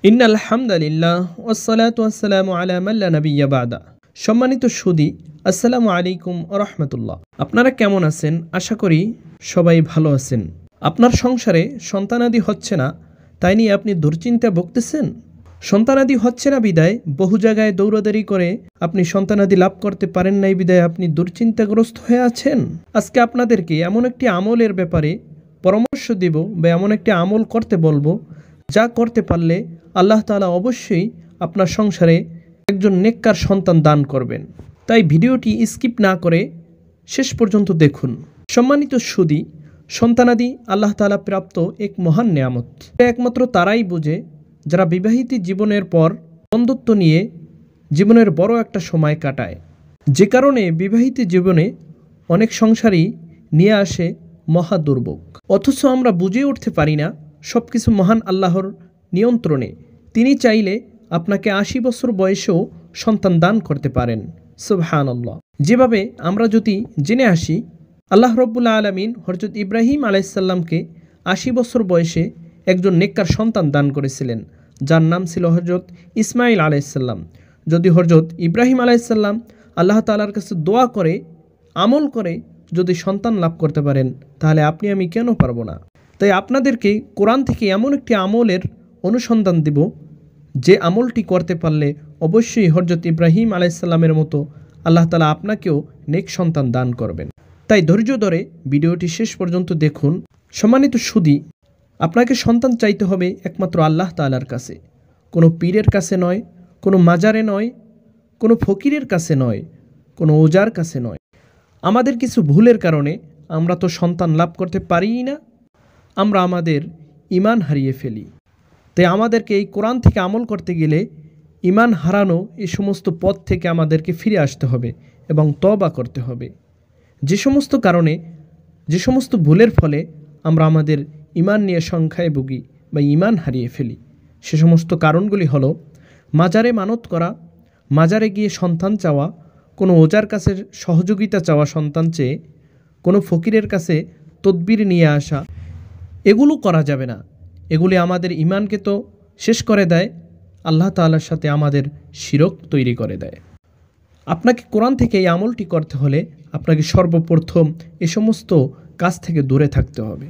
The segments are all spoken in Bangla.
ইন্নাল হামদুলিল্লাহ ওয়াসসালাতু ওয়াসসালামু আলা মান লা নাবিয়্যা বা'দা। সম্মানিত সুধী, আসসালামু আলাইকুম ওয়া রাহমাতুল্লাহ। আপনারা কেমন আছেন? আশা করি সবাই ভালো আছেন। আপনার সংসারে সন্তানাদি হচ্ছে না, তাই নিয়ে আপনি দুশ্চিন্তা ভুগতেছেন। সন্তানাদি হচ্ছে না বিদায় বহু জায়গায় দৌড়াদৌড়ি করে আপনি সন্তানাদি লাভ করতে পারেন নাই বিদায় আপনি দুশ্চিন্তাগ্রস্ত হয়ে আছেন। আজকে আপনাদেরকে এমন একটি আমলের ব্যাপারে পরামর্শ দেব বা এমন একটি আমল করতে বলবো, যা করতে পারলে আল্লাহ তাআলা অবশ্যই আপনার সংসারে একজন নেককার সন্তান দান করবেন। তাই ভিডিওটি স্কিপ না করে শেষ পর্যন্ত দেখুন। সম্মানিত সুধী, সন্তানাদি আল্লাহ তাআলা প্রাপ্ত এক মহান নেয়ামত। একমাত্র তারাই বোঝে যারা বিবাহিত জীবনের পর বন্ধুত্ব নিয়ে জীবনের বড় একটা সময় কাটায়, যে কারণে বিবাহিত জীবনে অনেক সংসারই নিয়ে আসে মহা দুর্ভোগ। অথচ আমরা বুঝে উঠতে পারি না সব কিছু মহান আল্লাহর নিয়ন্ত্রণে। তিনি চাইলে আপনাকে ৮০ বছর বয়সেও সন্তান দান করতে পারেন। সুবহানাল্লাহ। যেভাবে আমরা যদি জেনে আসি, আল্লাহ রাব্বুল আলামিন হযরত ইব্রাহিম আলাইহিসসালামকে ৮০ বছর বয়সে একজন নেককার সন্তান দান করেছিলেন, যার নাম ছিল হযরত ইসমাইল আলাইহিসসালাম। যদি হযরত ইব্রাহিম আলাইহিসসালাম আল্লাহ তাআলার কাছে দোয়া করে আমল করে যদি সন্তান লাভ করতে পারেন, তাহলে আপনি আমি কেন পারবো না? তাই আপনাদেরকে কোরআন থেকে এমন একটি আমলের অনুসন্ধান দেব, যে আমলটি করতে পারলে অবশ্যই হযরত ইব্রাহিম আলাইহিসসালামের মতো আল্লাহ তাআলা আপনাকেও নেক সন্তান দান করবেন। তাই ধৈর্য ধরে ভিডিওটি শেষ পর্যন্ত দেখুন। সম্মানিত সুধী, আপনাকে সন্তান চাইতে হবে একমাত্র আল্লাহ তাআলার কাছে, কোনো পীরের কাছে নয়, কোনো মাজারে নয়, কোনো ফকিরের কাছে নয়, কোনো ওজার কাছে নয়। আমাদের কিছু ভুলের কারণে আমরা তো সন্তান লাভ করতে পারিই না, আমরা আমাদের ঈমান হারিয়ে ফেলি। তাই আমাদেরকে এই কোরআন থেকে আমল করতে গেলে ঈমান হারানো এই সমস্ত পথ থেকে আমাদেরকে ফিরে আসতে হবে এবং তওবা করতে হবে। যে সমস্ত কারণে, যে সমস্ত ভুলের ফলে আমরা আমাদের ঈমান নিয়ে সংখ্যায় ভুগি বা ঈমান হারিয়ে ফেলি, সে সমস্ত কারণগুলি হলো মাজারে মানত করা, মাজারে গিয়ে সন্তান চাওয়া, কোনো ওজার কাছে সহযোগিতা চাওয়া সন্তান চেয়ে, কোনো ফকিরের কাছে তদবির নিয়ে আসা। এগুলো করা যাবে না। এগুলি আমাদের ঈমানকে তো শেষ করে দেয়, আল্লাহ তাআলার সাথে আমাদের শিরক তৈরি করে দেয়। আপনাকে কোরআন থেকে এই আমলটি করতে হলে আপনাকে সর্বপ্রথম এ সমস্ত কাজ থেকে দূরে থাকতে হবে।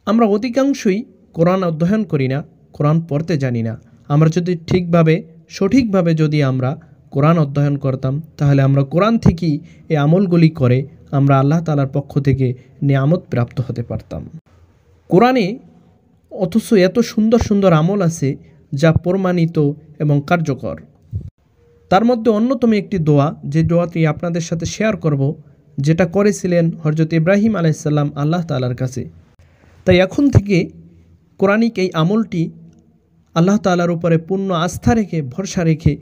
আমরা অধিকাংশই কোরআন অধ্যয়ন করি না, কোরআন পড়তে জানি না। আমরা যদি ঠিকভাবে সঠিকভাবে যদি আমরা কোরআন অধ্যয়ন করতাম, তাহলে আমরা কোরআন থেকেই এই আমলগুলি করে আমরা আল্লাহ তাআলার পক্ষ থেকে নিয়ামত প্রাপ্ত হতে পারতাম। কোরআনে অথচ এত সুন্দর সুন্দর আমল আছে যা প্রমাণিত এবং কার্যকর। তার মধ্যে অন্যতম একটি দোয়া, যে দোয়াটি আপনাদের সাথে শেয়ার করব, যেটা করেছিলেন হযরত ইব্রাহিম আলাইহিসসালাম আল্লাহ তাআলার কাছে। তাই এখন থেকে কোরআনিক এই আমলটি আল্লাহ তাআলার উপরে পূর্ণ আস্থা রেখে ভরসা রেখে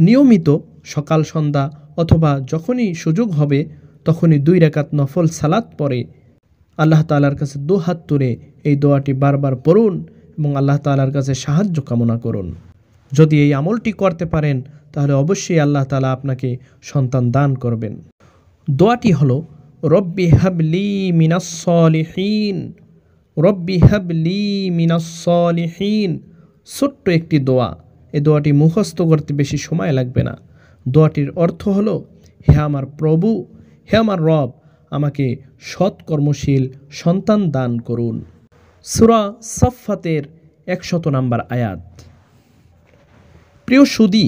নিয়মিত সকাল সন্ধ্যা অথবা যখনই সুযোগ হবে তখনই 2 রাকাত নফল সালাত পড়ে আল্লাহ তাআলার কাছে 2 হাত তুলে এই দোয়াটি বারবার পড়ুন এবং আল্লাহ তাআলার কাছে সাহায্য কামনা করুন। যদি এই আমলটি করতে পারেন তাহলে অবশ্যই আল্লাহ তাআলা আপনাকে সন্তান দান করবেন। দোয়াটি হলো রব্বি হাবলি মিনাস সলিহিন, রব্বি হাবলি মিনাস সলিহিন। ছোট্ট একটি দোয়া। এই দোয়াটি মুখস্থ করতে বেশি সময় লাগবে না। দোয়াটির অর্থ হলো, হে আমার প্রভু, হে আমার রব, আমাকে সৎ কর্মশীল সন্তান দান করুন। সূরা সাফফাতের 100 নম্বর আয়াত। প্রিয় সুধী,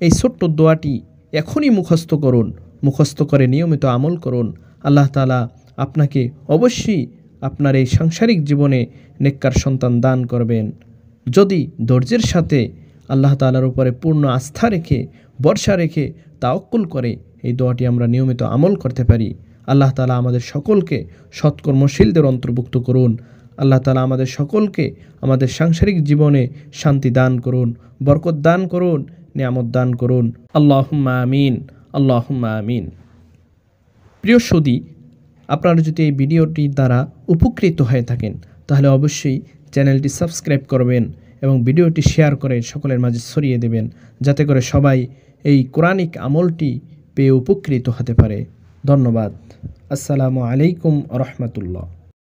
এই ছোট্ট দোয়াটি এখনই মুখস্থ করুন, মুখস্থ করে নিয়মিত আমল করুন। আল্লাহ তাআলা আপনাকে অবশ্যই আপনার এই সাংসারিক জীবনে নেককার সন্তান দান করবেন, যদি ধৈর্যের সাথে আল্লাহ তাআলার উপরে পূর্ণ আস্থা রেখে ভরসা রেখে তাওয়াক্কুল করে এই দোয়াটি আমরা নিয়মিত আমল করতে পারি। আল্লাহ তাআলা আমাদের সকলকে সৎকর্মশীলদের অন্তর্ভুক্ত করুন। আল্লাহ তাআলা আমাদের সকলকে আমাদের সাংসারিক জীবনে শান্তি দান করুন, বরকত দান করুন, নিয়ামত দান করুন। আল্লাহুম্মা আমিন, আল্লাহুম্মা আমিন। প্রিয় সুধী, আপনারা যদি এই ভিডিওটির দ্বারা উপকৃত হয়ে থাকেন তাহলে অবশ্যই চ্যানেলটি সাবস্ক্রাইব করবেন এবং ভিডিওটি শেয়ার করে সকলের মাঝে ছড়িয়ে দেবেন, যাতে করে সবাই এই কোরআনিক আমলটি পেয়ে উপকৃত হতে পারে। ধন্যবাদ। আসসালামু আলাইকুম ওয়া রাহমাতুল্লাহ।